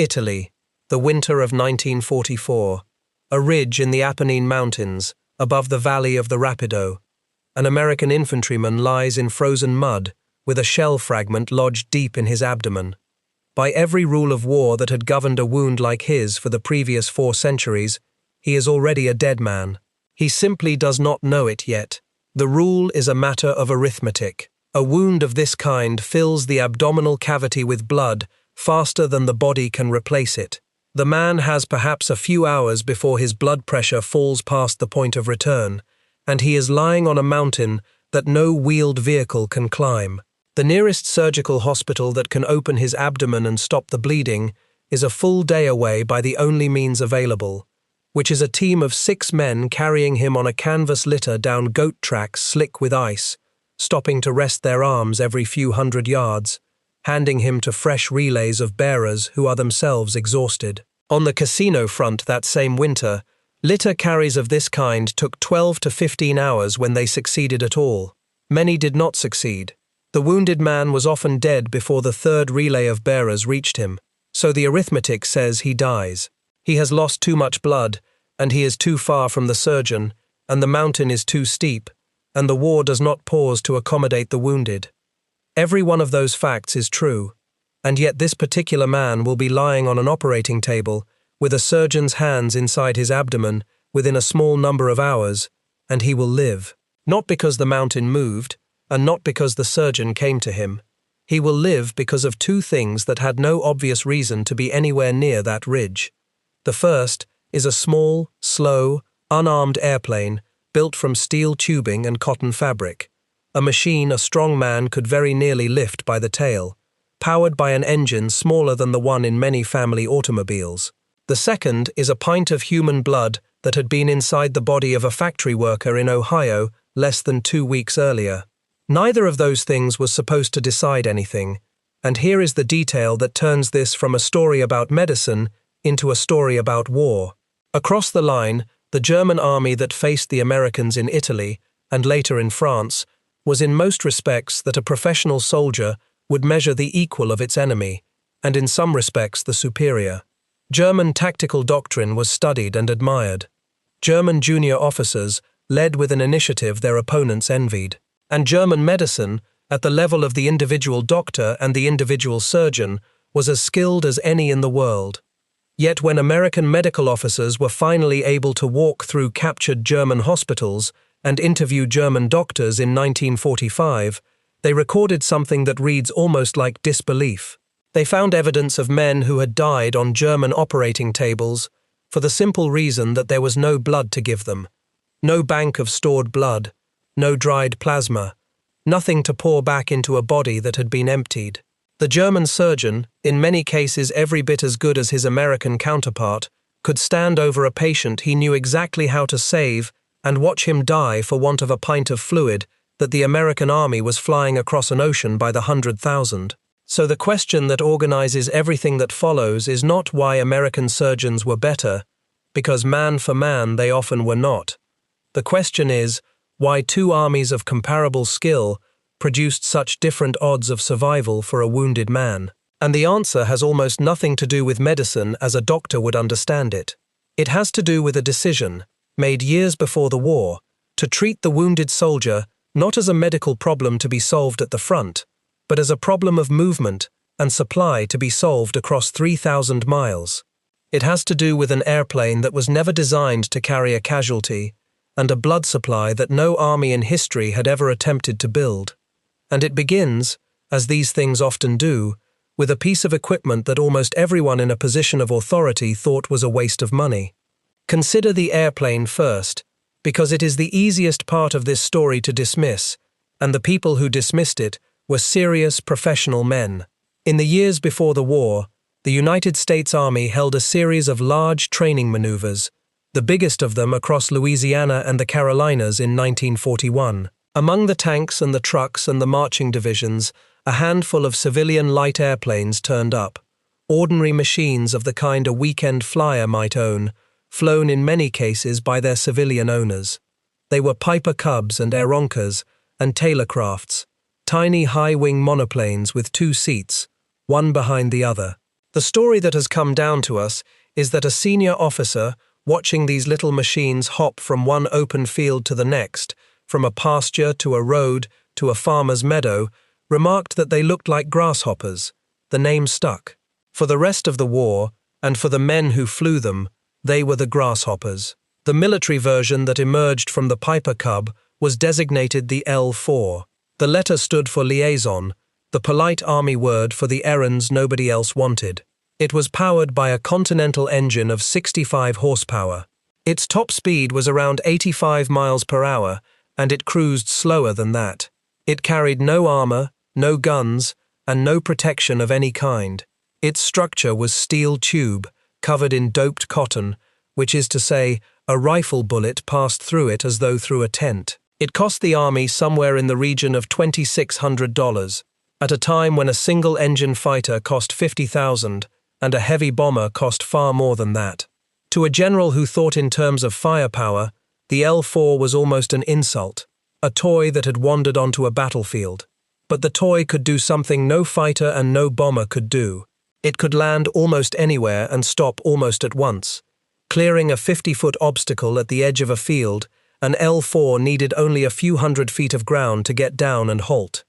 Italy, the winter of 1944. A ridge in the Apennine Mountains, above the valley of the Rapido. An American infantryman lies in frozen mud, with a shell fragment lodged deep in his abdomen. By every rule of war that had governed a wound like his for the previous 4 centuries, he is already a dead man. He simply does not know it yet. The rule is a matter of arithmetic. A wound of this kind fills the abdominal cavity with blood faster than the body can replace it. The man has perhaps a few hours before his blood pressure falls past the point of return, and he is lying on a mountain that no wheeled vehicle can climb. The nearest surgical hospital that can open his abdomen and stop the bleeding is a full day away by the only means available, which is a team of 6 men carrying him on a canvas litter down goat tracks slick with ice, stopping to rest their arms every few hundred yards, handing him to fresh relays of bearers who are themselves exhausted. On the casino front that same winter, litter carries of this kind took 12 to 15 hours when they succeeded at all. Many did not succeed. The wounded man was often dead before the 3rd relay of bearers reached him, so the arithmetic says he dies. He has lost too much blood, and he is too far from the surgeon, and the mountain is too steep, and the war does not pause to accommodate the wounded. Every one of those facts is true, and yet this particular man will be lying on an operating table, with a surgeon's hands inside his abdomen, within a small number of hours, and he will live. Not because the mountain moved, and not because the surgeon came to him. He will live because of 2 things that had no obvious reason to be anywhere near that ridge. The first is a small, slow, unarmed airplane built from steel tubing and cotton fabric, a machine a strong man could very nearly lift by the tail, powered by an engine smaller than the one in many family automobiles. The second is a pint of human blood that had been inside the body of a factory worker in Ohio less than 2 weeks earlier. Neither of those things was supposed to decide anything, and here is the detail that turns this from a story about medicine into a story about war. Across the line, the German army that faced the Americans in Italy, and later in France, was in most respects that a professional soldier would measure the equal of its enemy, and in some respects the superior. German tactical doctrine was studied and admired. German junior officers led with an initiative their opponents envied. And German medicine, at the level of the individual doctor and the individual surgeon, was as skilled as any in the world. Yet when American medical officers were finally able to walk through captured German hospitals and interview German doctors in 1945, they recorded something that reads almost like disbelief. They found evidence of men who had died on German operating tables for the simple reason that there was no blood to give them, no bank of stored blood, no dried plasma, nothing to pour back into a body that had been emptied. The German surgeon, in many cases every bit as good as his American counterpart, could stand over a patient he knew exactly how to save and watch him die for want of a pint of fluid that the American army was flying across an ocean by the 100,000. So the question that organizes everything that follows is not why American surgeons were better, because man for man they often were not. The question is, why 2 armies of comparable skill produced such different odds of survival for a wounded man. And the answer has almost nothing to do with medicine as a doctor would understand it. It has to do with a decision, made years before the war, to treat the wounded soldier not as a medical problem to be solved at the front, but as a problem of movement and supply to be solved across 3,000 miles. It has to do with an airplane that was never designed to carry a casualty, and a blood supply that no army in history had ever attempted to build. And it begins, as these things often do, with a piece of equipment that almost everyone in a position of authority thought was a waste of money. Consider the airplane first, because it is the easiest part of this story to dismiss, and the people who dismissed it were serious professional men. In the years before the war, the United States Army held a series of large training maneuvers, the biggest of them across Louisiana and the Carolinas in 1941. Among the tanks and the trucks and the marching divisions, a handful of civilian light airplanes turned up, ordinary machines of the kind a weekend flyer might own, flown in many cases by their civilian owners. They were Piper Cubs and Aeroncas and Taylorcrafts, tiny high-wing monoplanes with 2 seats, one behind the other. The story that has come down to us is that a senior officer, watching these little machines hop from one open field to the next, from a pasture to a road to a farmer's meadow, remarked that they looked like grasshoppers. The name stuck. For the rest of the war, and for the men who flew them, they were the grasshoppers. The military version that emerged from the Piper Cub was designated the L4. The letter stood for liaison, the polite army word for the errands nobody else wanted. It was powered by a Continental engine of 65 horsepower. Its top speed was around 85 miles per hour, and it cruised slower than that. It carried no armor, no guns, and no protection of any kind. Its structure was steel tube, covered in doped cotton, which is to say, a rifle bullet passed through it as though through a tent. It cost the army somewhere in the region of $2,600, at a time when a single-engine fighter cost $50,000 and a heavy bomber cost far more than that. To a general who thought in terms of firepower, the L4 was almost an insult, a toy that had wandered onto a battlefield. But the toy could do something no fighter and no bomber could do. It could land almost anywhere and stop almost at once. Clearing a 50-foot obstacle at the edge of a field, an L4 needed only a few hundred feet of ground to get down and halt.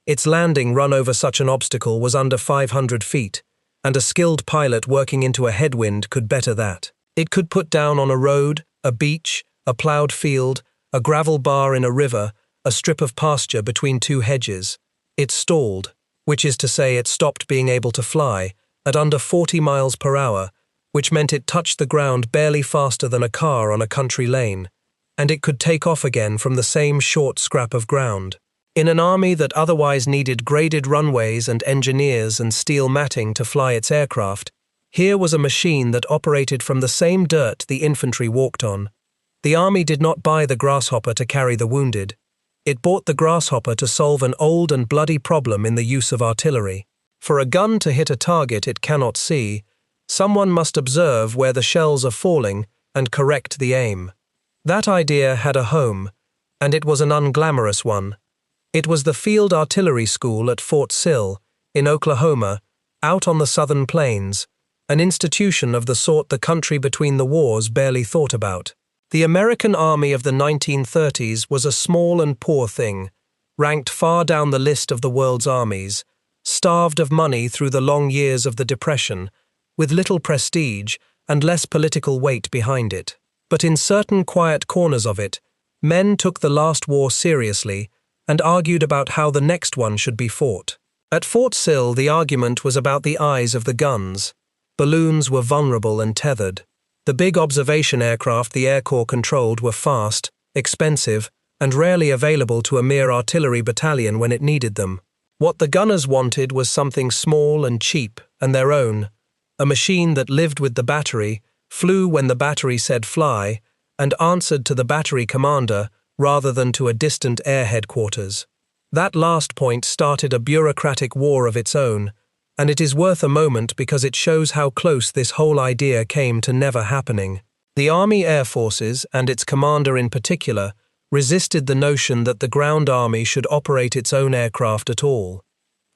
Its landing run over such an obstacle was under 500 feet, and a skilled pilot working into a headwind could better that. It could put down on a road, a beach, a plowed field, a gravel bar in a river, a strip of pasture between two hedges. It stalled, which is to say it stopped being able to fly, at under 40 miles per hour, which meant it touched the ground barely faster than a car on a country lane, and it could take off again from the same short scrap of ground. In an army that otherwise needed graded runways and engineers and steel matting to fly its aircraft, here was a machine that operated from the same dirt the infantry walked on. The army did not buy the grasshopper to carry the wounded. It bought the grasshopper to solve an old and bloody problem in the use of artillery. For a gun to hit a target it cannot see, someone must observe where the shells are falling and correct the aim. That idea had a home, and it was an unglamorous one. It was the Field Artillery School at Fort Sill, in Oklahoma, out on the southern plains, an institution of the sort the country between the wars barely thought about. The American Army of the 1930s was a small and poor thing, ranked far down the list of the world's armies, starved of money through the long years of the Depression, with little prestige and less political weight behind it. But in certain quiet corners of it, men took the last war seriously and argued about how the next one should be fought. At Fort Sill, the argument was about the eyes of the guns. Balloons were vulnerable and tethered. The big observation aircraft the Air Corps controlled were fast, expensive, and rarely available to a mere artillery battalion when it needed them. What the gunners wanted was something small and cheap and their own, a machine that lived with the battery, flew when the battery said fly, and answered to the battery commander rather than to a distant air headquarters. That last point started a bureaucratic war of its own, and it is worth a moment because it shows how close this whole idea came to never happening. The Army Air Forces, and its commander in particular, resisted the notion that the ground army should operate its own aircraft at all.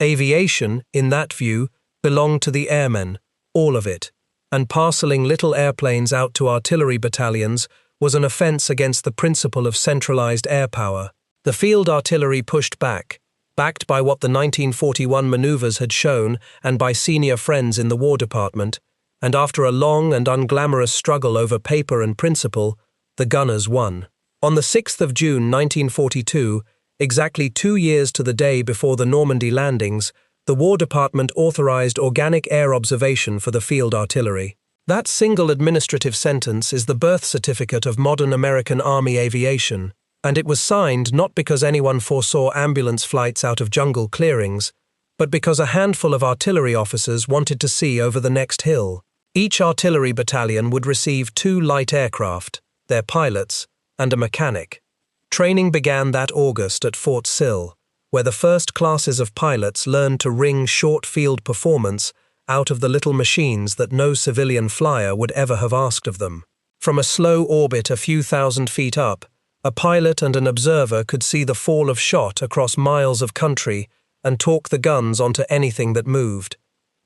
Aviation, in that view, belonged to the airmen, all of it, and parceling little airplanes out to artillery battalions was an offense against the principle of centralized air power. The field artillery pushed back, backed by what the 1941 maneuvers had shown and by senior friends in the War Department, and after a long and unglamorous struggle over paper and principle, the gunners won. On the 6th of June 1942, exactly 2 years to the day before the Normandy landings, the War Department authorized organic air observation for the field artillery. That single administrative sentence is the birth certificate of modern American Army aviation, and it was signed not because anyone foresaw ambulance flights out of jungle clearings, but because a handful of artillery officers wanted to see over the next hill. Each artillery battalion would receive 2 light aircraft, their pilots, and a mechanic. Training began that August at Fort Sill, where the first classes of pilots learned to wring short field performance out of the little machines that no civilian flyer would ever have asked of them. From a slow orbit a few thousand feet up, a pilot and an observer could see the fall of shot across miles of country and talk the guns onto anything that moved.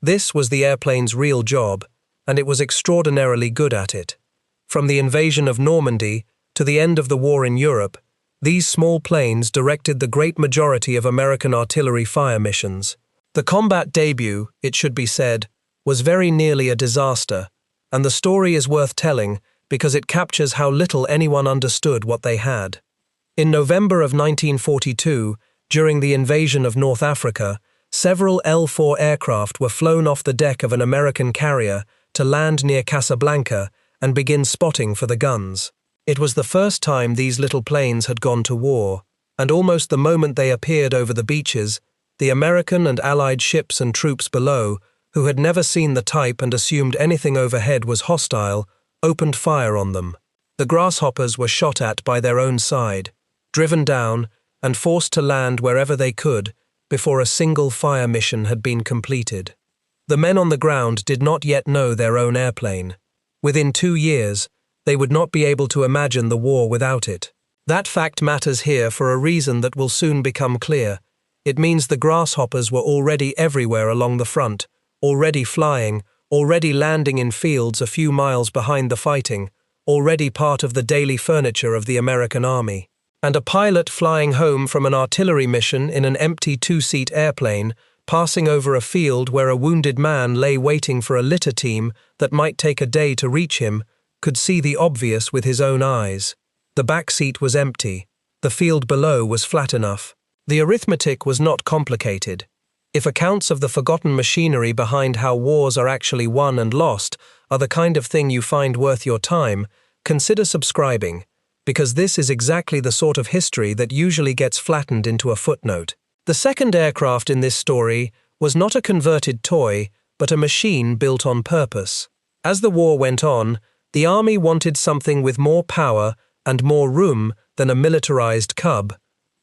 This was the airplane's real job, and it was extraordinarily good at it. From the invasion of Normandy to the end of the war in Europe, these small planes directed the great majority of American artillery fire missions. The combat debut, it should be said, was very nearly a disaster, and the story is worth telling because it captures how little anyone understood what they had. In November of 1942, during the invasion of North Africa, several L-4 aircraft were flown off the deck of an American carrier to land near Casablanca and begin spotting for the guns. It was the first time these little planes had gone to war, and almost the moment they appeared over the beaches, the American and Allied ships and troops below, who had never seen the type and assumed anything overhead was hostile, opened fire on them. The grasshoppers were shot at by their own side, driven down, and forced to land wherever they could before a single fire mission had been completed. The men on the ground did not yet know their own airplane. Within 2 years, they would not be able to imagine the war without it. That fact matters here for a reason that will soon become clear. It means the grasshoppers were already everywhere along the front, already flying, already landing in fields a few miles behind the fighting, already part of the daily furniture of the American army. And a pilot flying home from an artillery mission in an empty 2-seat airplane, passing over a field where a wounded man lay waiting for a litter team that might take a day to reach him, could see the obvious with his own eyes. The back seat was empty. The field below was flat enough. The arithmetic was not complicated. If accounts of the forgotten machinery behind how wars are actually won and lost are the kind of thing you find worth your time, consider subscribing, because this is exactly the sort of history that usually gets flattened into a footnote. The second aircraft in this story was not a converted toy, but a machine built on purpose. As the war went on, the army wanted something with more power and more room than a militarized Cub,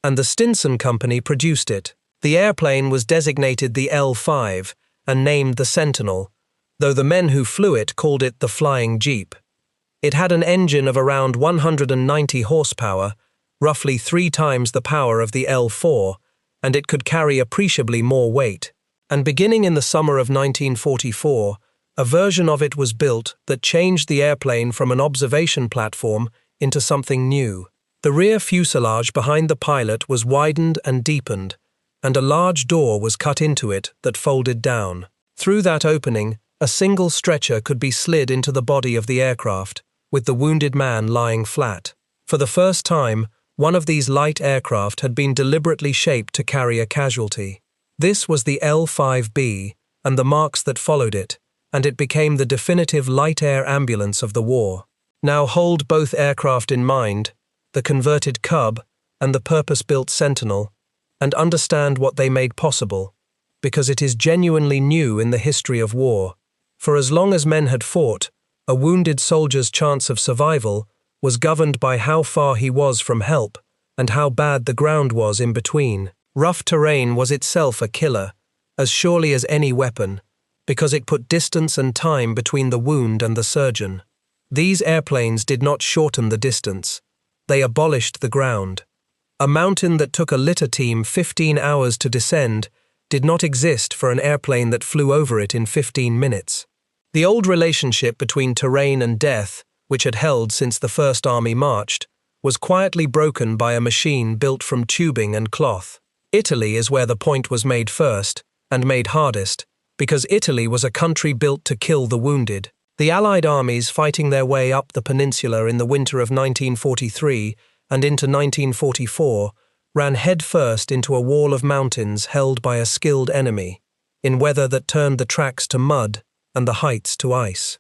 and the Stinson Company produced it. The airplane was designated the L-5 and named the Sentinel, though the men who flew it called it the Flying Jeep. It had an engine of around 190 horsepower, roughly 3 times the power of the L-4, and it could carry appreciably more weight. And beginning in the summer of 1944, a version of it was built that changed the airplane from an observation platform into something new. The rear fuselage behind the pilot was widened and deepened, and a large door was cut into it that folded down. Through that opening, a single stretcher could be slid into the body of the aircraft, with the wounded man lying flat. For the first time, one of these light aircraft had been deliberately shaped to carry a casualty. This was the L-5B and the marks that followed it, and it became the definitive light air ambulance of the war. Now hold both aircraft in mind, the converted Cub and the purpose-built Sentinel, and understand what they made possible, because it is genuinely new in the history of war. For as long as men had fought, a wounded soldier's chance of survival was governed by how far he was from help and how bad the ground was in between. Rough terrain was itself a killer, as surely as any weapon, because it put distance and time between the wound and the surgeon. These airplanes did not shorten the distance. They abolished the ground. A mountain that took a litter team 15 hours to descend did not exist for an airplane that flew over it in 15 minutes. The old relationship between terrain and death, which had held since the First Army marched, was quietly broken by a machine built from tubing and cloth. Italy is where the point was made first, and made hardest, because Italy was a country built to kill the wounded. The Allied armies fighting their way up the peninsula in the winter of 1943 and into 1944 ran headfirst into a wall of mountains held by a skilled enemy, in weather that turned the tracks to mud and the heights to ice.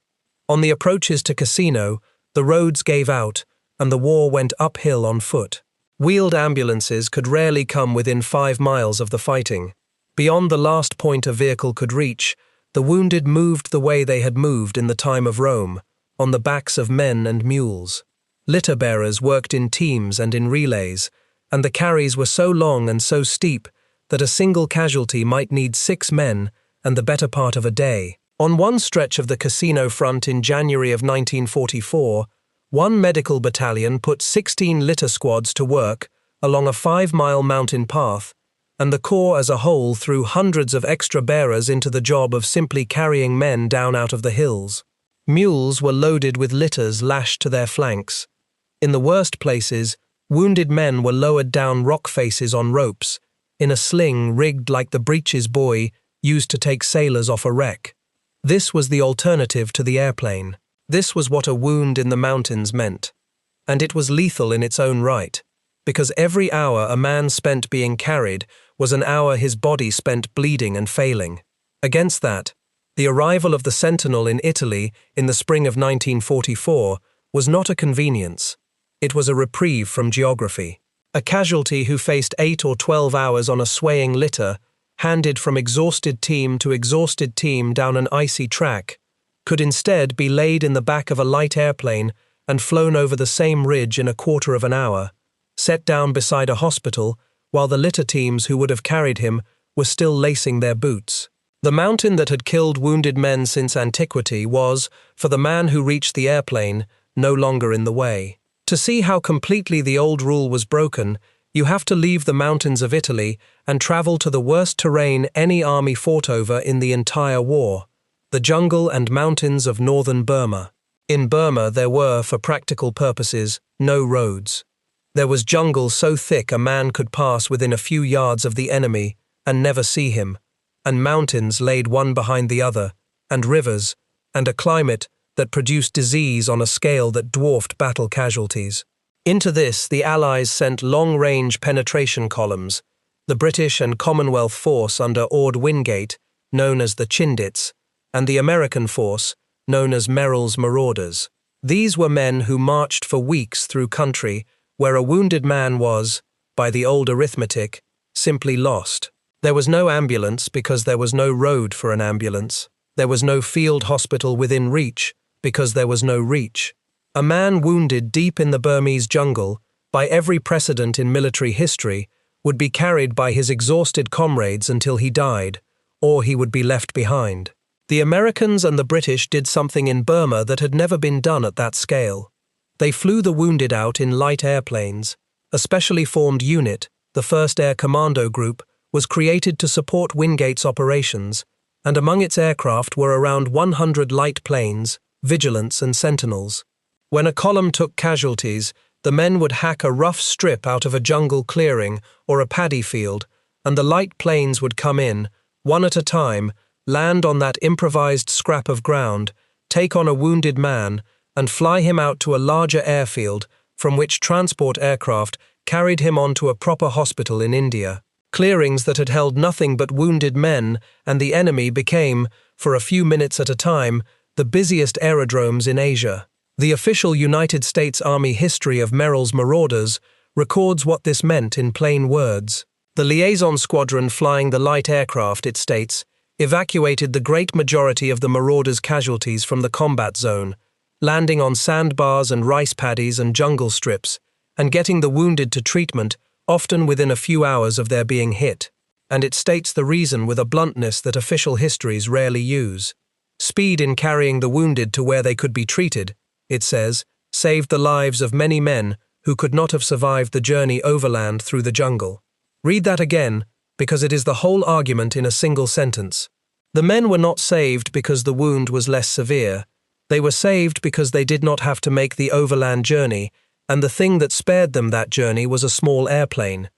On the approaches to Cassino, the roads gave out and the war went uphill on foot. Wheeled ambulances could rarely come within 5 miles of the fighting. Beyond the last point a vehicle could reach, the wounded moved the way they had moved in the time of Rome, on the backs of men and mules. Litter bearers worked in teams and in relays, and the carries were so long and so steep that a single casualty might need 6 men and the better part of a day. On one stretch of the Cassino front in January of 1944, one medical battalion put 16 litter squads to work along a 5-mile mountain path and the Corps as a whole threw hundreds of extra bearers into the job of simply carrying men down out of the hills. Mules were loaded with litters lashed to their flanks. In the worst places, wounded men were lowered down rock faces on ropes, in a sling rigged like the breeches buoy used to take sailors off a wreck. This was the alternative to the airplane. This was what a wound in the mountains meant. And it was lethal in its own right, because every hour a man spent being carried was an hour his body spent bleeding and failing. Against that, the arrival of the Sentinel in Italy in the spring of 1944 was not a convenience. It was a reprieve from geography. A casualty who faced 8 or 12 hours on a swaying litter, handed from exhausted team to exhausted team down an icy track, could instead be laid in the back of a light airplane and flown over the same ridge in a quarter of an hour, set down beside a hospital while the litter teams who would have carried him were still lacing their boots. The mountain that had killed wounded men since antiquity was, for the man who reached the airplane, no longer in the way. To see how completely the old rule was broken, you have to leave the mountains of Italy and travel to the worst terrain any army fought over in the entire war, the jungle and mountains of northern Burma. In Burma there were, for practical purposes, no roads. There was jungle so thick a man could pass within a few yards of the enemy and never see him, and mountains laid one behind the other, and rivers, and a climate that produced disease on a scale that dwarfed battle casualties. Into this, the Allies sent long-range penetration columns, the British and Commonwealth force under Ord Wingate, known as the Chindits, and the American force, known as Merrill's Marauders. These were men who marched for weeks through country where a wounded man was, by the old arithmetic, simply lost. There was no ambulance because there was no road for an ambulance. There was no field hospital within reach because there was no reach. A man wounded deep in the Burmese jungle, by every precedent in military history, would be carried by his exhausted comrades until he died, or he would be left behind. The Americans and the British did something in Burma that had never been done at that scale. They flew the wounded out in light airplanes. A specially formed unit, the 1st Air Commando Group, was created to support Wingate's operations, and among its aircraft were around 100 light planes, Vigilants and Sentinels. When a column took casualties, the men would hack a rough strip out of a jungle clearing or a paddy field, and the light planes would come in, one at a time, land on that improvised scrap of ground, take on a wounded man, and fly him out to a larger airfield, from which transport aircraft carried him on to a proper hospital in India. Clearings that had held nothing but wounded men and the enemy became, for a few minutes at a time, the busiest aerodromes in Asia. The official United States Army history of Merrill's Marauders records what this meant in plain words. The liaison squadron flying the light aircraft, it states, evacuated the great majority of the Marauders' casualties from the combat zone, landing on sandbars and rice paddies and jungle strips, and getting the wounded to treatment, often within a few hours of their being hit. And it states the reason with a bluntness that official histories rarely use. Speed in carrying the wounded to where they could be treated, it says, saved the lives of many men who could not have survived the journey overland through the jungle. Read that again, because it is the whole argument in a single sentence. The men were not saved because the wound was less severe. They were saved because they did not have to make the overland journey, and the thing that spared them that journey was a small airplane.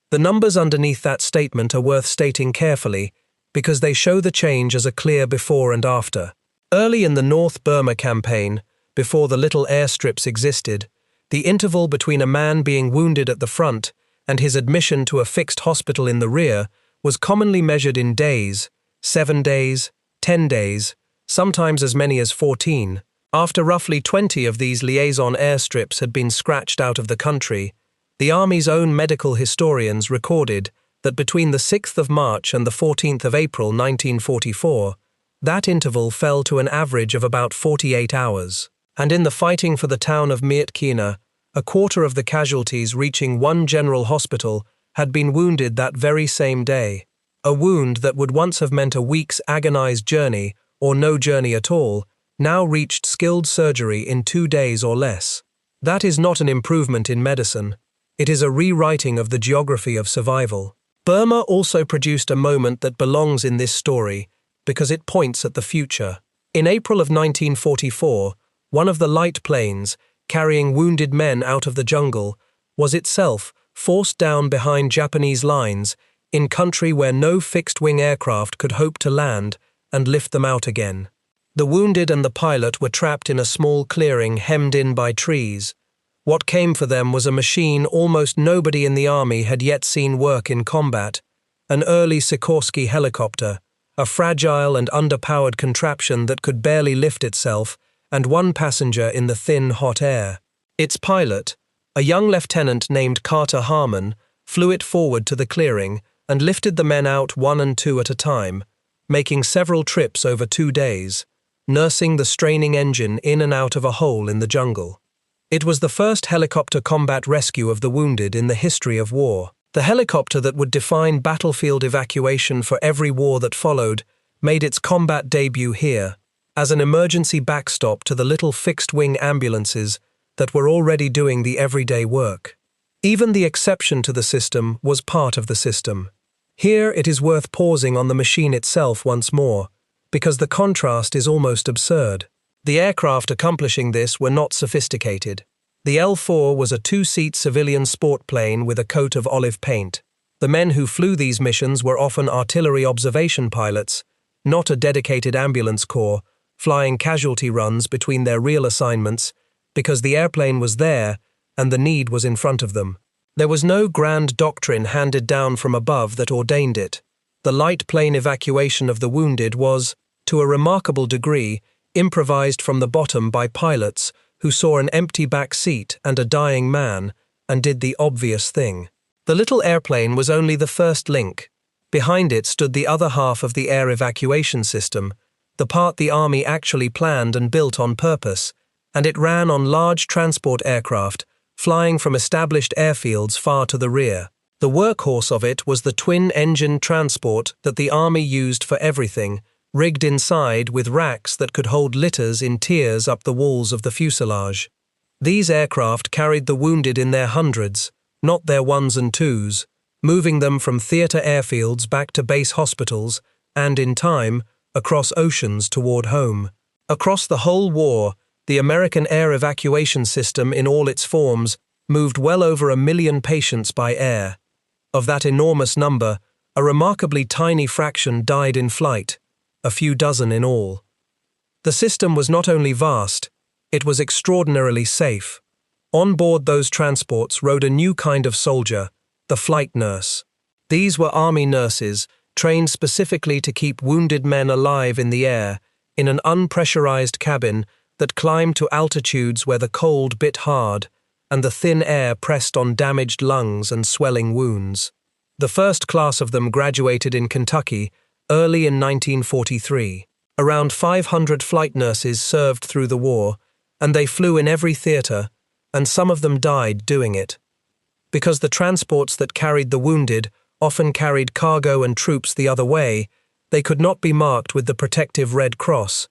The numbers underneath that statement are worth stating carefully, because they show the change as a clear before and after. Early in the North Burma campaign, before the little airstrips existed, the interval between a man being wounded at the front and his admission to a fixed hospital in the rear was commonly measured in days, 7 days, 10 days, sometimes as many as 14. After roughly 20 of these liaison airstrips had been scratched out of the country, the Army's own medical historians recorded that between the 6th of March and the 14th of April 1944, that interval fell to an average of about 48 hours. And in the fighting for the town of Myitkyina, a quarter of the casualties reaching one general hospital had been wounded that very same day. A wound that would once have meant a week's agonized journey, or no journey at all, now reached skilled surgery in 2 days or less. That is not an improvement in medicine. It is a rewriting of the geography of survival. Burma also produced a moment that belongs in this story because it points at the future. In April of 1944, one of the light planes, carrying wounded men out of the jungle, was itself forced down behind Japanese lines in country where no fixed-wing aircraft could hope to land and lift them out again. The wounded and the pilot were trapped in a small clearing hemmed in by trees. What came for them was a machine almost nobody in the army had yet seen work in combat, an early Sikorsky helicopter, a fragile and underpowered contraption that could barely lift itself, and one passenger in the thin, hot air. Its pilot, a young lieutenant named Carter Harmon, flew it forward to the clearing and lifted the men out one and two at a time, making several trips over 2 days, nursing the straining engine in and out of a hole in the jungle. It was the first helicopter combat rescue of the wounded in the history of war. The helicopter that would define battlefield evacuation for every war that followed made its combat debut here, as an emergency backstop to the little fixed-wing ambulances that were already doing the everyday work. Even the exception to the system was part of the system. Here it is worth pausing on the machine itself once more, because the contrast is almost absurd. The aircraft accomplishing this were not sophisticated. The L-4 was a 2-seat civilian sport plane with a coat of olive paint. The men who flew these missions were often artillery observation pilots, not a dedicated ambulance corps, flying casualty runs between their real assignments because the airplane was there and the need was in front of them. There was no grand doctrine handed down from above that ordained it. The light plane evacuation of the wounded was, to a remarkable degree, improvised from the bottom by pilots who saw an empty back seat and a dying man and did the obvious thing. The little airplane was only the first link. Behind it stood the other half of the air evacuation system, the part the army actually planned and built on purpose, and it ran on large transport aircraft, flying from established airfields far to the rear. The workhorse of it was the twin-engine transport that the army used for everything, rigged inside with racks that could hold litters in tiers up the walls of the fuselage. These aircraft carried the wounded in their hundreds, not their ones and twos, moving them from theater airfields back to base hospitals and, in time, across oceans toward home. Across the whole war, the American air evacuation system in all its forms moved well over 1 million patients by air. Of that enormous number, a remarkably tiny fraction died in flight, a few dozen in all. The system was not only vast, it was extraordinarily safe. On board those transports rode a new kind of soldier, the flight nurse. These were army nurses, trained specifically to keep wounded men alive in the air, in an unpressurized cabin that climbed to altitudes where the cold bit hard and the thin air pressed on damaged lungs and swelling wounds. The first class of them graduated in Kentucky early in 1943. Around 500 flight nurses served through the war, and they flew in every theater, and some of them died doing it. Because the transports that carried the wounded often carried cargo and troops the other way, they could not be marked with the protective Red Cross,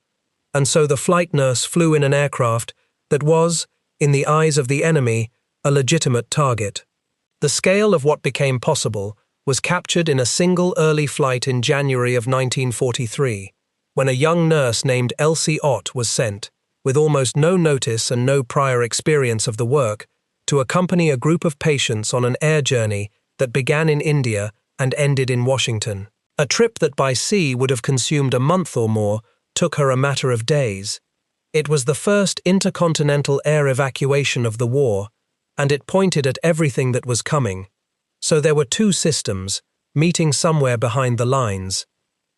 and so the flight nurse flew in an aircraft that was, in the eyes of the enemy, a legitimate target. The scale of what became possible was captured in a single early flight in January of 1943, when a young nurse named Elsie Ott was sent, with almost no notice and no prior experience of the work, to accompany a group of patients on an air journey that began in India and ended in Washington. A trip that by sea would have consumed a month or more took her a matter of days. It was the first intercontinental air evacuation of the war, and it pointed at everything that was coming. So there were two systems, meeting somewhere behind the lines.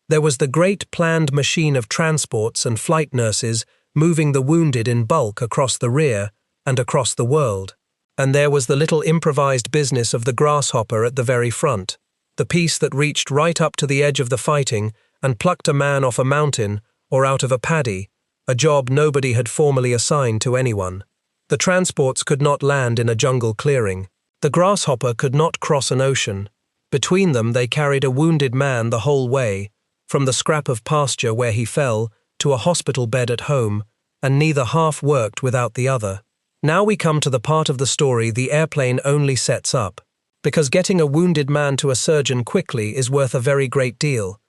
There was the great planned machine of transports and flight nurses moving the wounded in bulk across the rear and across the world. And there was the little improvised business of the grasshopper at the very front, the piece that reached right up to the edge of the fighting and plucked a man off a mountain or out of a paddy, a job nobody had formally assigned to anyone. The transports could not land in a jungle clearing. The grasshopper could not cross an ocean. Between them they carried a wounded man the whole way, from the scrap of pasture where he fell to a hospital bed at home, and neither half worked without the other. Now we come to the part of the story the airplane only sets up. because getting a wounded man to a surgeon quickly is worth a very great deal,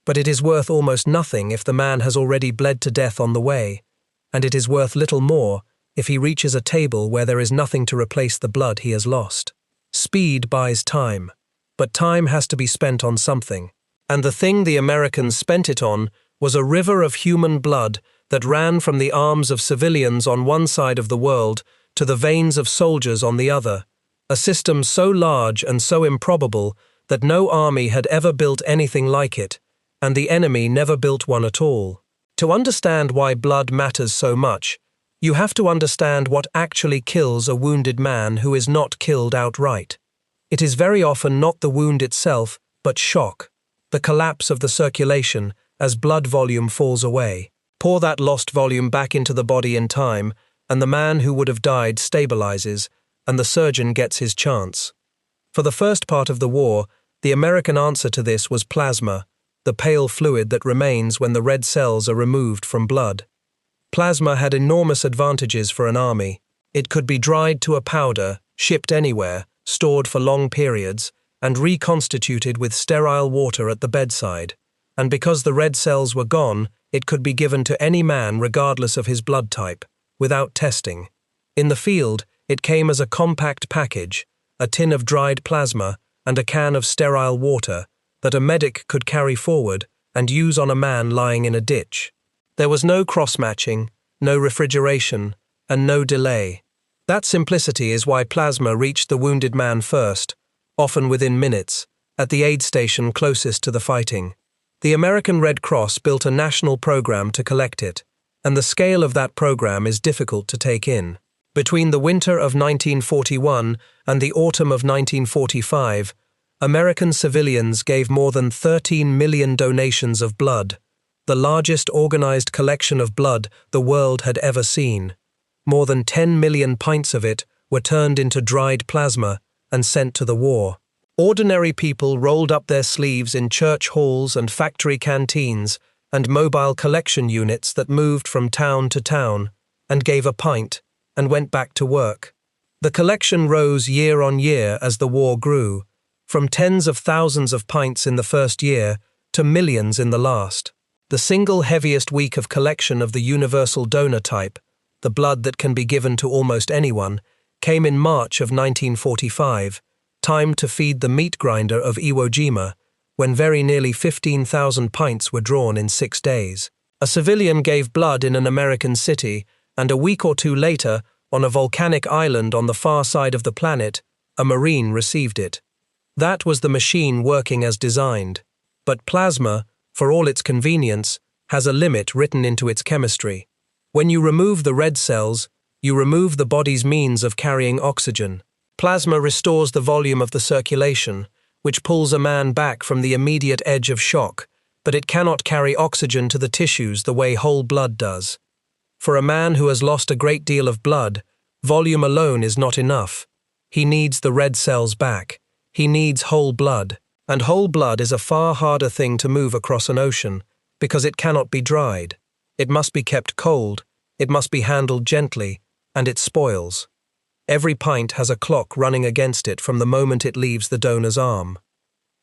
but it is worth almost nothing if the man has already bled to death on the way, and it is worth little more if he reaches a table where there is nothing to replace the blood he has lost. Speed buys time, but time has to be spent on something, and the thing the Americans spent it on was a river of human blood that ran from the arms of civilians on one side of the world to the veins of soldiers on the other, a system so large and so improbable that no army had ever built anything like it, and the enemy never built one at all. To understand why blood matters so much, you have to understand what actually kills a wounded man who is not killed outright. It is very often not the wound itself, but shock, the collapse of the circulation as blood volume falls away. Pour that lost volume back into the body in time, and the man who would have died stabilizes, and the surgeon gets his chance. For the first part of the war, the American answer to this was plasma, the pale fluid that remains when the red cells are removed from blood. Plasma had enormous advantages for an army. It could be dried to a powder, shipped anywhere, stored for long periods, and reconstituted with sterile water at the bedside. And because the red cells were gone, it could be given to any man regardless of his blood type, without testing. In the field, it came as a compact package, a tin of dried plasma and a can of sterile water that a medic could carry forward and use on a man lying in a ditch. There was no cross-matching, no refrigeration, and no delay. That simplicity is why plasma reached the wounded man first, often within minutes, at the aid station closest to the fighting. The American Red Cross built a national program to collect it, and the scale of that program is difficult to take in. Between the winter of 1941 and the autumn of 1945, American civilians gave more than 13 million donations of blood, the largest organized collection of blood the world had ever seen. More than 10 million pints of it were turned into dried plasma and sent to the war. Ordinary people rolled up their sleeves in church halls and factory canteens and mobile collection units that moved from town to town and gave a pint and went back to work. The collection rose year on year as the war grew, from tens of thousands of pints in the first year to millions in the last. The single heaviest week of collection of the universal donor type, the blood that can be given to almost anyone, came in March of 1945, time to feed the meat grinder of Iwo Jima, when very nearly 15,000 pints were drawn in 6 days. A civilian gave blood in an American city, and a week or two later, on a volcanic island on the far side of the planet, a Marine received it. That was the machine working as designed. But plasma, for all its convenience, has a limit written into its chemistry. When you remove the red cells, you remove the body's means of carrying oxygen. Plasma restores the volume of the circulation, which pulls a man back from the immediate edge of shock, but it cannot carry oxygen to the tissues the way whole blood does. For a man who has lost a great deal of blood, volume alone is not enough. He needs the red cells back. He needs whole blood. And whole blood is a far harder thing to move across an ocean, because it cannot be dried. It must be kept cold, it must be handled gently, and it spoils. Every pint has a clock running against it from the moment it leaves the donor's arm.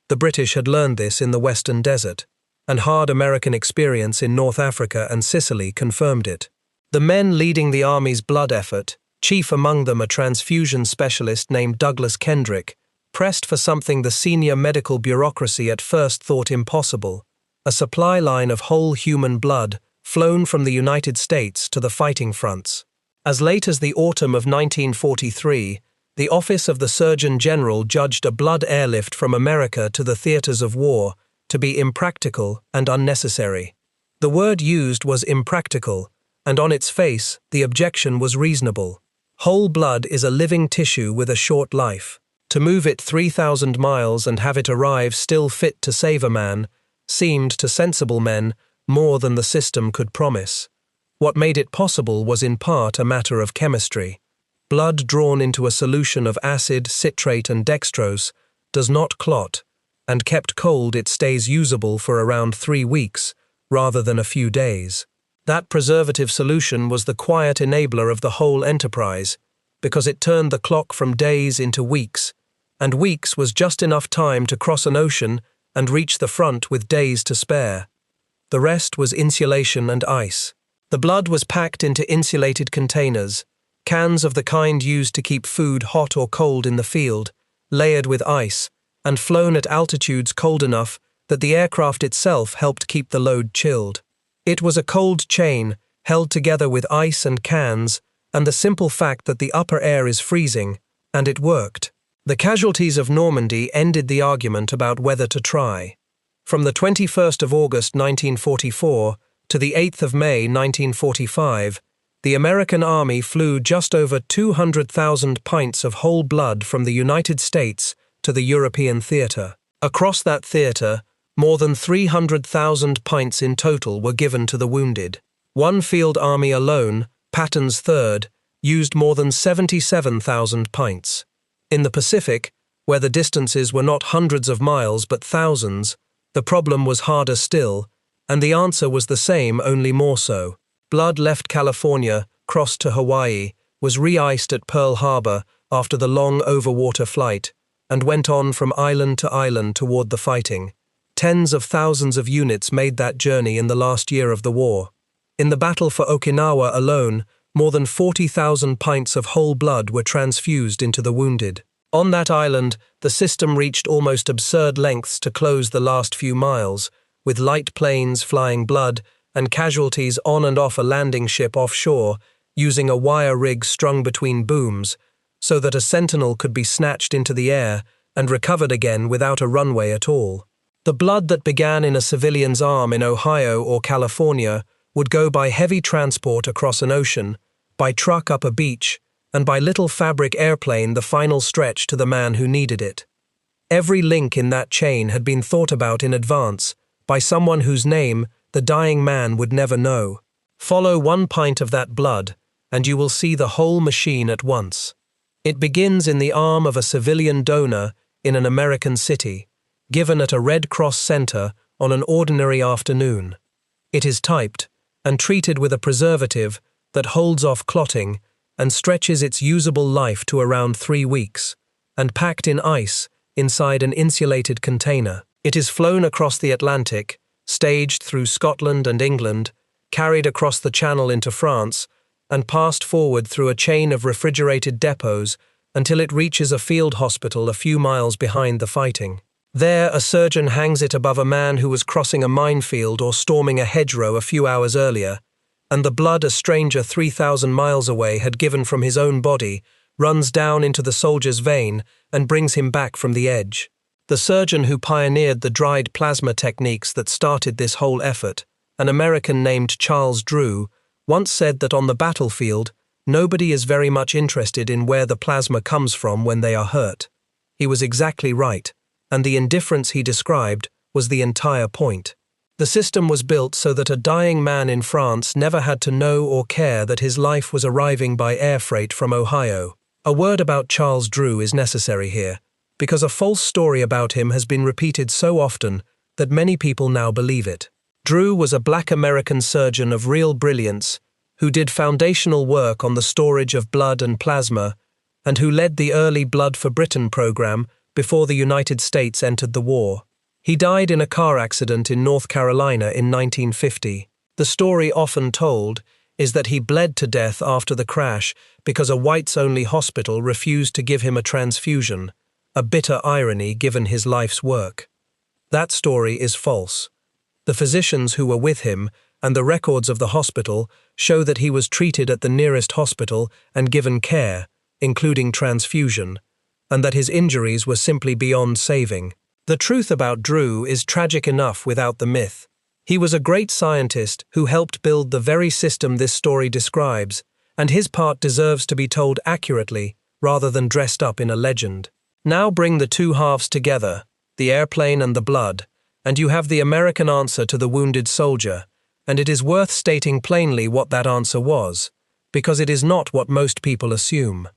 The British had learned this in the Western Desert, and hard American experience in North Africa and Sicily confirmed it. The men leading the army's blood effort, chief among them a transfusion specialist named Douglas Kendrick, pressed for something the senior medical bureaucracy at first thought impossible, a supply line of whole human blood flown from the United States to the fighting fronts. As late as the autumn of 1943, the Office of the Surgeon General judged a blood airlift from America to the theaters of war to be impractical and unnecessary. The word used was impractical, and on its face, the objection was reasonable. Whole blood is a living tissue with a short life. To move it 3,000 miles and have it arrive still fit to save a man seemed to sensible men more than the system could promise. What made it possible was in part a matter of chemistry. Blood drawn into a solution of acid, citrate and dextrose does not clot, and kept cold it stays usable for around 3 weeks, rather than a few days. That preservative solution was the quiet enabler of the whole enterprise, because it turned the clock from days into weeks, and weeks was just enough time to cross an ocean and reach the front with days to spare. The rest was insulation and ice. The blood was packed into insulated containers, cans of the kind used to keep food hot or cold in the field, layered with ice, and flown at altitudes cold enough that the aircraft itself helped keep the load chilled. It was a cold chain, held together with ice and cans, and the simple fact that the upper air is freezing, and it worked. The casualties of Normandy ended the argument about whether to try. From the 21st of August 1944 to the 8th of May 1945, the American Army flew just over 200,000 pints of whole blood from the United States to the European theatre. Across that theatre, more than 300,000 pints in total were given to the wounded. One field army alone, Patton's 3rd, used more than 77,000 pints. In the Pacific, where the distances were not hundreds of miles but thousands, the problem was harder still, and the answer was the same, only more so. Blood left California, crossed to Hawaii, was re-iced at Pearl Harbor after the long overwater flight, and went on from island to island toward the fighting. Tens of thousands of units made that journey in the last year of the war. In the battle for Okinawa alone, more than 40,000 pints of whole blood were transfused into the wounded. On that island, the system reached almost absurd lengths to close the last few miles, with light planes flying blood and casualties on and off a landing ship offshore, using a wire rig strung between booms, so that a sentinel could be snatched into the air and recovered again without a runway at all. The blood that began in a civilian's arm in Ohio or California would go by heavy transport across an ocean, by truck up a beach, and by little fabric airplane the final stretch to the man who needed it. Every link in that chain had been thought about in advance by someone whose name the dying man would never know. Follow 1 pint of that blood, and you will see the whole machine at once. It begins in the arm of a civilian donor in an American city, given at a Red Cross center on an ordinary afternoon. It is typed and treated with a preservative that holds off clotting and stretches its usable life to around 3 weeks, and packed in ice inside an insulated container. It is flown across the Atlantic, staged through Scotland and England, carried across the Channel into France, and passed forward through a chain of refrigerated depots until it reaches a field hospital a few miles behind the fighting. There, a surgeon hangs it above a man who was crossing a minefield or storming a hedgerow a few hours earlier, and the blood a stranger 3,000 miles away had given from his own body runs down into the soldier's vein and brings him back from the edge. The surgeon who pioneered the dried plasma techniques that started this whole effort, an American named Charles Drew, once said that on the battlefield, nobody is very much interested in where the plasma comes from when they are hurt. He was exactly right, and the indifference he described was the entire point. The system was built so that a dying man in France never had to know or care that his life was arriving by air freight from Ohio. A word about Charles Drew is necessary here, because a false story about him has been repeated so often that many people now believe it. Drew was a black American surgeon of real brilliance who did foundational work on the storage of blood and plasma, and who led the early Blood for Britain program before the United States entered the war. He died in a car accident in North Carolina in 1950. The story often told is that he bled to death after the crash because a whites-only hospital refused to give him a transfusion, a bitter irony given his life's work. That story is false. The physicians who were with him and the records of the hospital show that he was treated at the nearest hospital and given care, including transfusion, and that his injuries were simply beyond saving. The truth about Drew is tragic enough without the myth. He was a great scientist who helped build the very system this story describes, and his part deserves to be told accurately rather than dressed up in a legend. Now bring the two halves together, the airplane and the blood, and you have the American answer to the wounded soldier, and it is worth stating plainly what that answer was, because it is not what most people assume.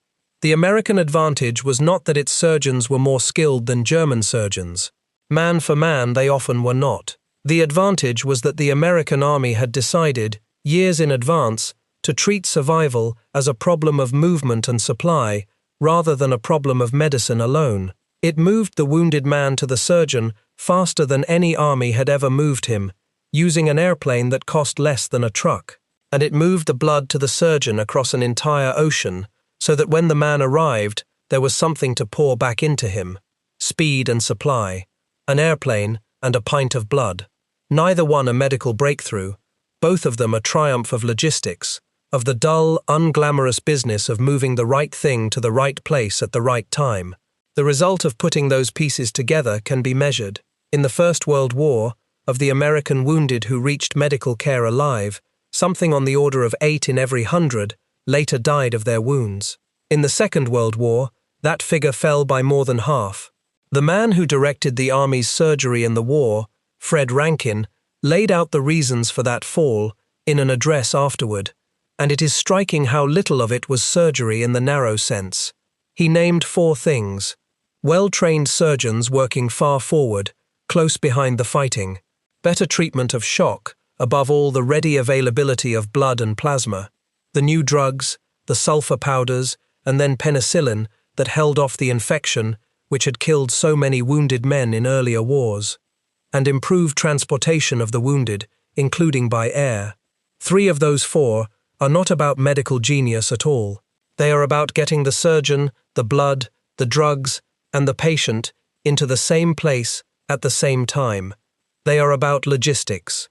The American advantage was not that its surgeons were more skilled than German surgeons. Man for man, they often were not. The advantage was that the American army had decided, years in advance, to treat survival as a problem of movement and supply, rather than a problem of medicine alone. It moved the wounded man to the surgeon faster than any army had ever moved him, using an airplane that cost less than a truck. And it moved the blood to the surgeon across an entire ocean, so that when the man arrived, there was something to pour back into him. Speed and supply, an airplane and a pint of blood. Neither one a medical breakthrough, both of them a triumph of logistics, of the dull, unglamorous business of moving the right thing to the right place at the right time. The result of putting those pieces together can be measured. In the First World War, of the American wounded who reached medical care alive, something on the order of 8 in every 100 later died of their wounds. In the Second World War, that figure fell by more than half. The man who directed the Army's surgery in the war, Fred Rankin, laid out the reasons for that fall in an address afterward, and it is striking how little of it was surgery in the narrow sense. He named 4 things: well-trained surgeons working far forward, close behind the fighting, better treatment of shock, above all the ready availability of blood and plasma, the new drugs, the sulfur powders, and then penicillin that held off the infection which had killed so many wounded men in earlier wars, and improved transportation of the wounded, including by air. 3 of those 4 are not about medical genius at all. They are about getting the surgeon, the blood, the drugs, and the patient into the same place at the same time. They are about logistics.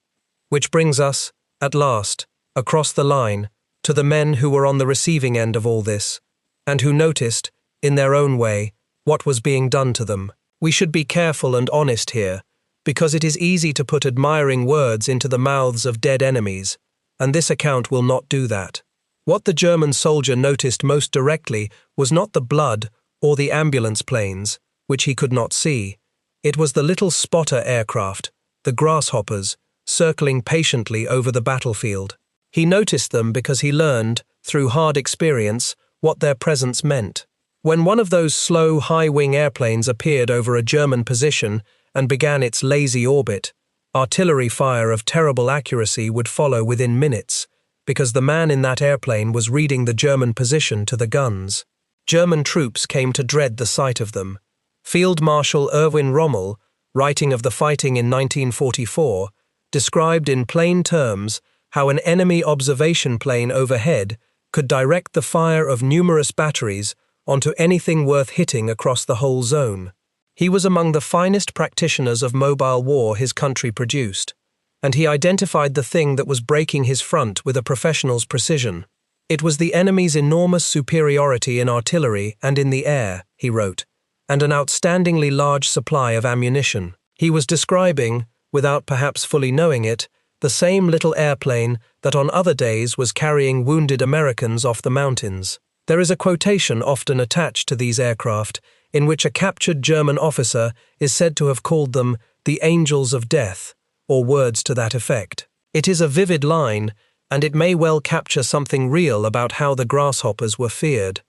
Which brings us, at last, across the line, to the men who were on the receiving end of all this, and who noticed, in their own way, what was being done to them. We should be careful and honest here, because it is easy to put admiring words into the mouths of dead enemies, and this account will not do that. What the German soldier noticed most directly was not the blood or the ambulance planes, which he could not see. It was the little spotter aircraft, the grasshoppers, circling patiently over the battlefield. He noticed them because he learned, through hard experience, what their presence meant. When one of those slow, high-wing airplanes appeared over a German position and began its lazy orbit, artillery fire of terrible accuracy would follow within minutes, because the man in that airplane was reading the German position to the guns. German troops came to dread the sight of them. Field Marshal Erwin Rommel, writing of the fighting in 1944, described in plain terms how an enemy observation plane overhead could direct the fire of numerous batteries onto anything worth hitting across the whole zone. He was among the finest practitioners of mobile war his country produced, and he identified the thing that was breaking his front with a professional's precision. It was the enemy's enormous superiority in artillery and in the air, he wrote, and an outstandingly large supply of ammunition. He was describing, without perhaps fully knowing it, the same little airplane that on other days was carrying wounded Americans off the mountains. There is a quotation often attached to these aircraft in which a captured German officer is said to have called them the angels of death, or words to that effect. It is a vivid line, and it may well capture something real about how the grasshoppers were feared.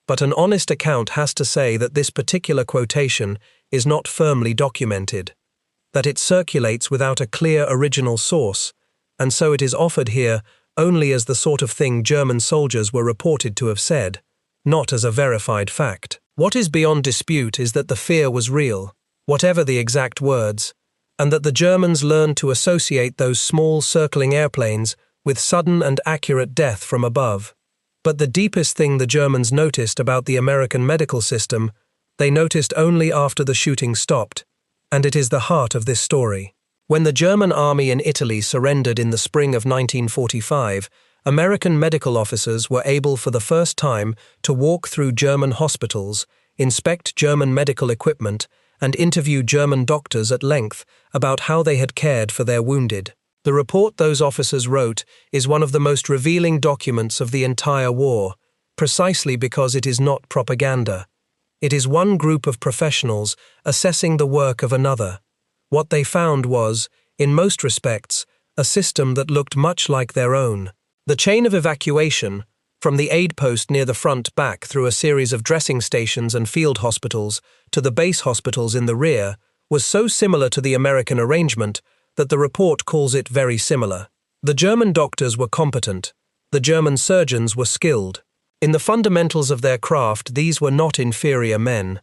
But an honest account has to say that this particular quotation is not firmly documented, that it circulates without a clear original source, and so it is offered here only as the sort of thing German soldiers were reported to have said, not as a verified fact. What is beyond dispute is that the fear was real, whatever the exact words, and that the Germans learned to associate those small circling airplanes with sudden and accurate death from above. But the deepest thing the Germans noticed about the American medical system, they noticed only after the shooting stopped, and it is the heart of this story. When the German army in Italy surrendered in the spring of 1945, American medical officers were able for the first time to walk through German hospitals, inspect German medical equipment, and interview German doctors at length about how they had cared for their wounded. The report those officers wrote is one of the most revealing documents of the entire war, precisely because it is not propaganda. It is one group of professionals assessing the work of another. What they found was, in most respects, a system that looked much like their own. The chain of evacuation, from the aid post near the front back through a series of dressing stations and field hospitals to the base hospitals in the rear, was so similar to the American arrangement that the report calls it very similar. The German doctors were competent. The German surgeons were skilled. In the fundamentals of their craft, these were not inferior men.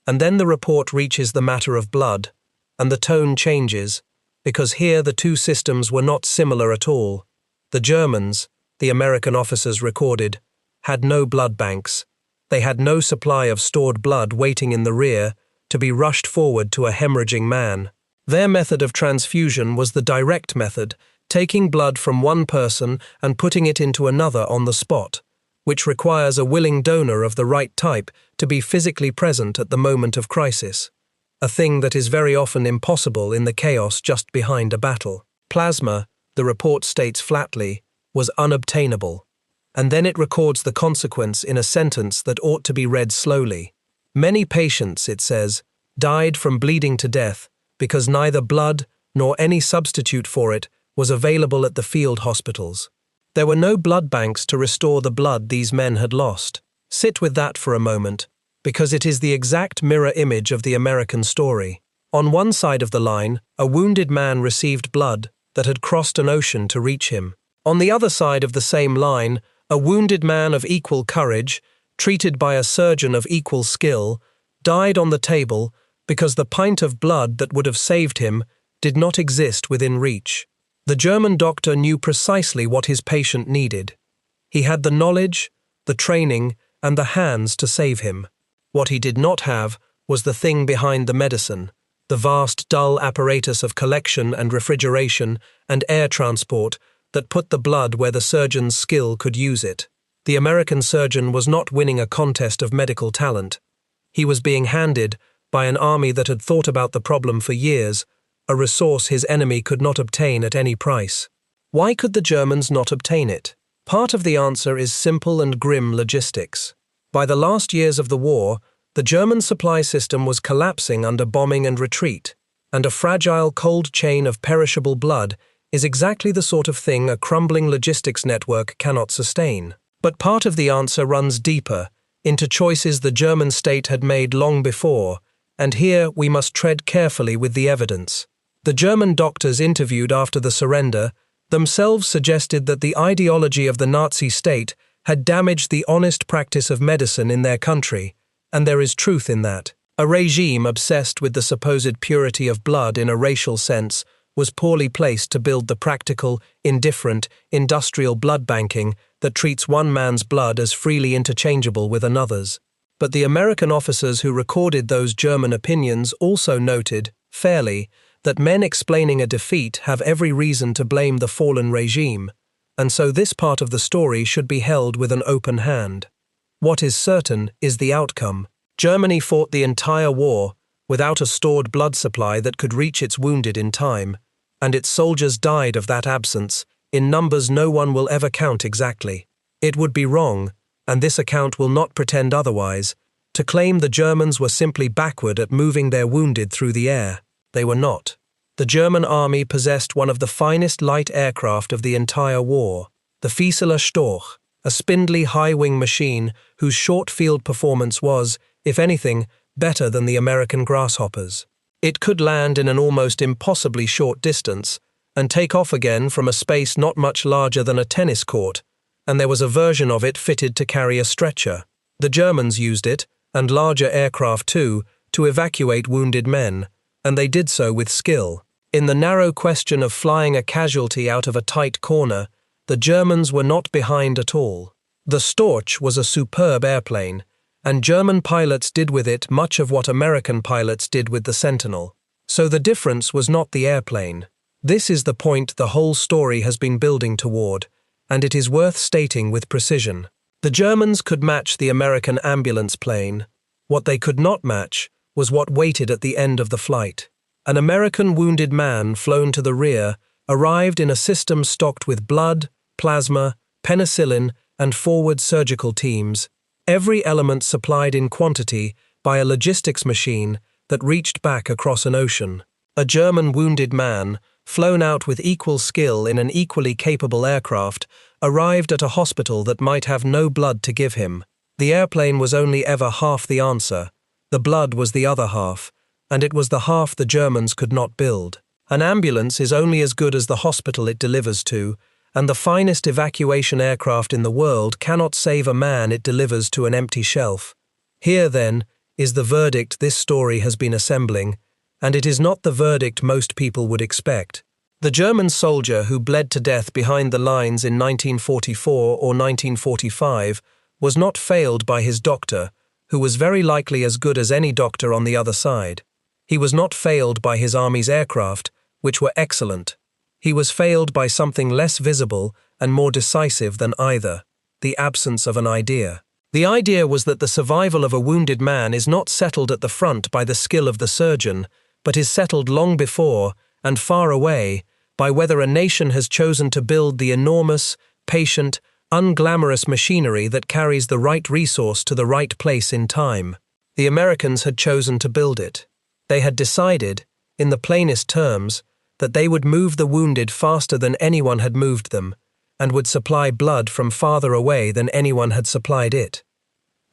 And then the report reaches the matter of blood, and the tone changes, because here the two systems were not similar at all. The Germans, the American officers recorded, had no blood banks. They had no supply of stored blood waiting in the rear to be rushed forward to a hemorrhaging man. Their method of transfusion was the direct method, taking blood from one person and putting it into another on the spot, which requires a willing donor of the right type to be physically present at the moment of crisis, a thing that is very often impossible in the chaos just behind a battle. Plasma, the report states flatly, was unobtainable, and then it records the consequence in a sentence that ought to be read slowly. Many patients, it says, died from bleeding to death because neither blood nor any substitute for it was available at the field hospitals. There were no blood banks to restore the blood these men had lost. Sit with that for a moment, because it is the exact mirror image of the American story. On one side of the line, a wounded man received blood that had crossed an ocean to reach him. On the other side of the same line, a wounded man of equal courage, treated by a surgeon of equal skill, died on the table because the pint of blood that would have saved him did not exist within reach. The German doctor knew precisely what his patient needed. He had the knowledge, the training, and the hands to save him. What he did not have was the thing behind the medicine, the vast, dull apparatus of collection and refrigeration and air transport that put the blood where the surgeon's skill could use it. The American surgeon was not winning a contest of medical talent. He was being handed, by an army that had thought about the problem for years, a resource his enemy could not obtain at any price. Why could the Germans not obtain it? Part of the answer is simple and grim logistics. By the last years of the war, the German supply system was collapsing under bombing and retreat, and a fragile cold chain of perishable blood is exactly the sort of thing a crumbling logistics network cannot sustain. But part of the answer runs deeper, into choices the German state had made long before, and here we must tread carefully with the evidence. The German doctors interviewed after the surrender themselves suggested that the ideology of the Nazi state had damaged the honest practice of medicine in their country, and there is truth in that. A regime obsessed with the supposed purity of blood in a racial sense was poorly placed to build the practical, indifferent, industrial blood banking that treats one man's blood as freely interchangeable with another's. But the American officers who recorded those German opinions also noted, fairly, that men explaining a defeat have every reason to blame the fallen regime, and so this part of the story should be held with an open hand. What is certain is the outcome. Germany fought the entire war without a stored blood supply that could reach its wounded in time, and its soldiers died of that absence, in numbers no one will ever count exactly. It would be wrong, and this account will not pretend otherwise, to claim the Germans were simply backward at moving their wounded through the air. They were not. The German army possessed one of the finest light aircraft of the entire war, the Fieseler Storch, a spindly high-wing machine whose short field performance was, if anything, better than the American Grasshoppers. It could land in an almost impossibly short distance and take off again from a space not much larger than a tennis court, and there was a version of it fitted to carry a stretcher. The Germans used it, and larger aircraft too, to evacuate wounded men, and they did so with skill. In the narrow question of flying a casualty out of a tight corner, the Germans were not behind at all. The Storch was a superb airplane, and German pilots did with it much of what American pilots did with the Sentinel. So the difference was not the airplane. This is the point the whole story has been building toward, and it is worth stating with precision. The Germans could match the American ambulance plane. What they could not match was what waited at the end of the flight. An American wounded man flown to the rear arrived in a system stocked with blood, plasma, penicillin, and forward surgical teams, every element supplied in quantity by a logistics machine that reached back across an ocean. A German wounded man, flown out with equal skill in an equally capable aircraft, arrived at a hospital that might have no blood to give him. The airplane was only ever half the answer. The blood was the other half, and it was the half the Germans could not build. An ambulance is only as good as the hospital it delivers to, and the finest evacuation aircraft in the world cannot save a man it delivers to an empty shelf. Here, then, is the verdict this story has been assembling, and it is not the verdict most people would expect. The German soldier who bled to death behind the lines in 1944 or 1945 was not failed by his doctor, who was very likely as good as any doctor on the other side. He was not failed by his army's aircraft, which were excellent. He was failed by something less visible and more decisive than either: the absence of an idea. The idea was that the survival of a wounded man is not settled at the front by the skill of the surgeon, but is settled long before, and far away, by whether a nation has chosen to build the enormous, patient, unglamorous machinery that carries the right resource to the right place in time. The Americans had chosen to build it. They had decided, in the plainest terms, that they would move the wounded faster than anyone had moved them, and would supply blood from farther away than anyone had supplied it.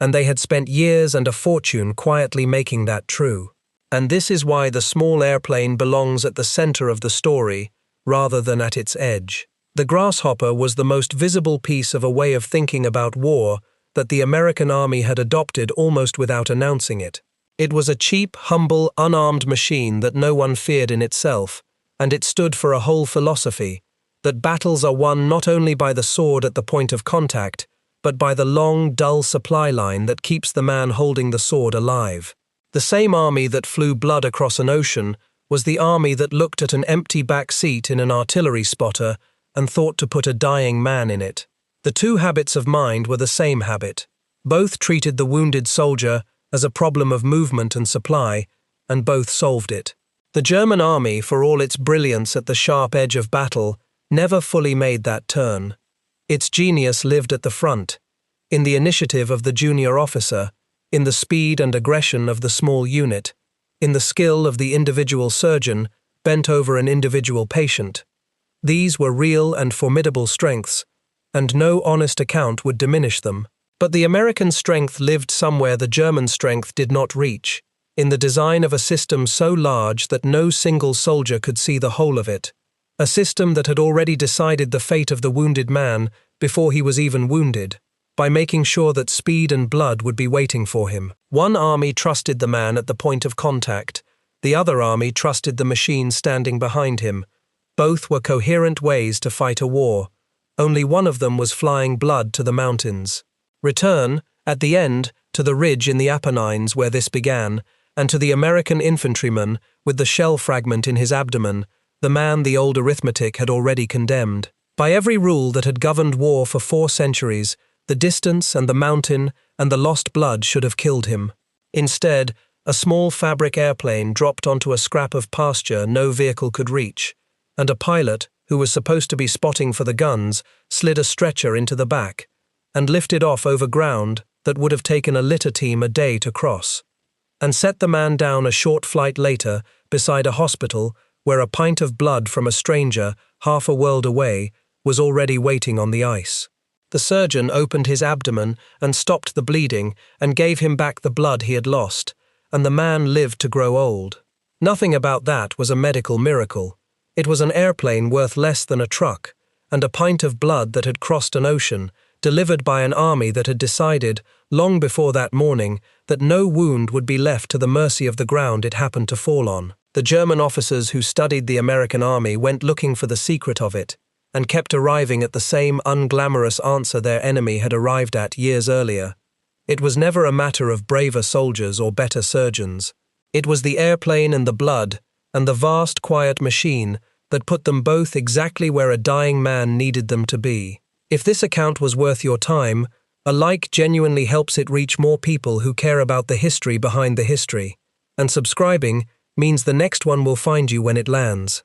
And they had spent years and a fortune quietly making that true. And this is why the small airplane belongs at the center of the story, rather than at its edge. The grasshopper was the most visible piece of a way of thinking about war that the American army had adopted almost without announcing it. It was a cheap, humble, unarmed machine that no one feared in itself, and it stood for a whole philosophy, that battles are won not only by the sword at the point of contact, but by the long, dull supply line that keeps the man holding the sword alive. The same army that flew blood across an ocean was the army that looked at an empty back seat in an artillery spotter and thought to put a dying man in it. The two habits of mind were the same habit. Both treated the wounded soldier as a problem of movement and supply, and both solved it. The German army, for all its brilliance at the sharp edge of battle, never fully made that turn. Its genius lived at the front, in the initiative of the junior officer, in the speed and aggression of the small unit, in the skill of the individual surgeon bent over an individual patient. These were real and formidable strengths, and no honest account would diminish them. But the American strength lived somewhere the German strength did not reach, in the design of a system so large that no single soldier could see the whole of it, a system that had already decided the fate of the wounded man before he was even wounded, by making sure that speed and blood would be waiting for him. One army trusted the man at the point of contact, the other army trusted the machine standing behind him. Both were coherent ways to fight a war. Only one of them was flying blood to the mountains. Return, at the end, to the ridge in the Apennines where this began, and to the American infantryman with the shell fragment in his abdomen, the man the old arithmetic had already condemned. By every rule that had governed war for 4 centuries, the distance and the mountain and the lost blood should have killed him. Instead, a small fabric airplane dropped onto a scrap of pasture no vehicle could reach, and a pilot, who was supposed to be spotting for the guns, slid a stretcher into the back, and lifted off over ground that would have taken a litter team a day to cross, and set the man down a short flight later beside a hospital where a pint of blood from a stranger, half a world away, was already waiting on the ice. The surgeon opened his abdomen and stopped the bleeding and gave him back the blood he had lost, and the man lived to grow old. Nothing about that was a medical miracle. It was an airplane worth less than a truck, and a pint of blood that had crossed an ocean, delivered by an army that had decided, long before that morning, that no wound would be left to the mercy of the ground it happened to fall on. The German officers who studied the American army went looking for the secret of it, and kept arriving at the same unglamorous answer their enemy had arrived at years earlier. It was never a matter of braver soldiers or better surgeons. It was the airplane and the blood, and the vast quiet machine, that put them both exactly where a dying man needed them to be. If this account was worth your time, a like genuinely helps it reach more people who care about the history behind the history, and subscribing means the next one will find you when it lands.